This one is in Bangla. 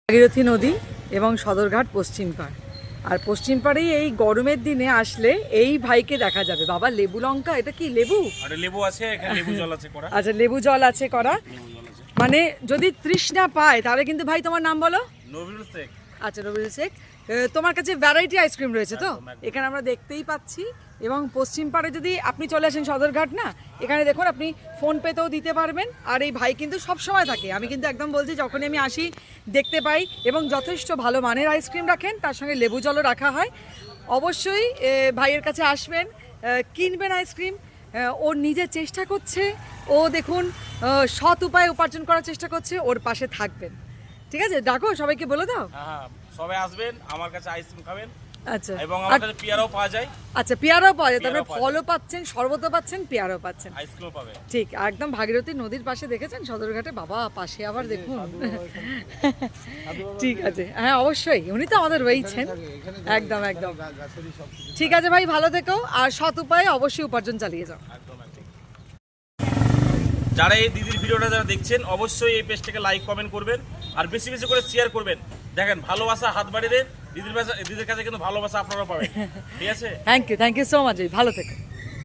ভাগীরথী নদী এবং সদরঘাট পশ্চিম পাড়। আর পশ্চিম পাড়েই এই গরমের দিনে আসলে এই ভাইকে দেখা যাবে। বাবা লেবু লঙ্কা, এটা কি লেবু? আরে লেবু আছে, এখানে লেবু জল আছে করা। আচ্ছা, লেবু জল আছে করা। মানে যদি তৃষ্ণা পায় তাহলে কিন্তু ভাই তোমার নাম বলো। নবীল শেখ। আচ্ছা, নবীল শেখ। তোমার কাছে ভ্যারাইটি আইসক্রিম রয়েছে তো এখানে আমরা দেখতেই পাচ্ছি। এবং পশ্চিম পাড়ে যদি আপনি চলে আসেন সদরঘাট না, এখানে দেখুন আপনি ফোন পেতেও দিতে পারবেন। আর এই ভাই কিন্তু সব সময় থাকে, আমি কিন্তু একদম বলছি যখনই আমি আসি দেখতে পাই। এবং যথেষ্ট ভালো মানের আইসক্রিম রাখেন, তার সঙ্গে লেবু জলও রাখা হয়। অবশ্যই ভাইয়ের কাছে আসবেন, কিনবেন আইসক্রিম। ও নিজে চেষ্টা করছে, ও দেখুন সৎ উপায়ে উপার্জন করার চেষ্টা করছে, ওর পাশে থাকবেন। ঠিক আছে, ডাকো সবাইকে বলে দাও। হ্যাঁ, সবাই আসবেন আমার কাছে আইসক্রিম খাবেন। আচ্ছা, এবং আমার কাছে পেয়ারাও পাওয়া যায়। আচ্ছা, পেয়ারাও পাওয়া যায়, তারপরে ফলও পাচ্ছেন, শরবতও পাচ্ছেন, পেয়ারাও পাচ্ছেন, আইসক্রিমও পাবেন। ঠিক একদম ভাগীরথী নদীর পাশে দেখেছেন সদরঘাটে। বাবা পাশে আবার দেখুন। ঠিক আছে, হ্যাঁ অবশ্যই, উনি তো আমাদের রয়েছেন। একদম একদম ঠিক আছে ভাই, ভালো থেকো আর সৎ উপায়ে অবশ্যই উপার্জন চালিয়ে যাও। যারা এই দিদির ভিডিওটা যারা দেখছেন অবশ্যই এই পেজটাকে লাইক কমেন্ট করবেন আর বেশি বেশি করে শেয়ার করবেন। দেখেন ভালোবাসা হাত বাড়িয়ে দেন, দিদির কাছে কিন্তু ভালোবাসা আপনারাও পাবেন। ঠিক আছে, থ্যাংক ইউ সো মাচ, ভালো থেকো।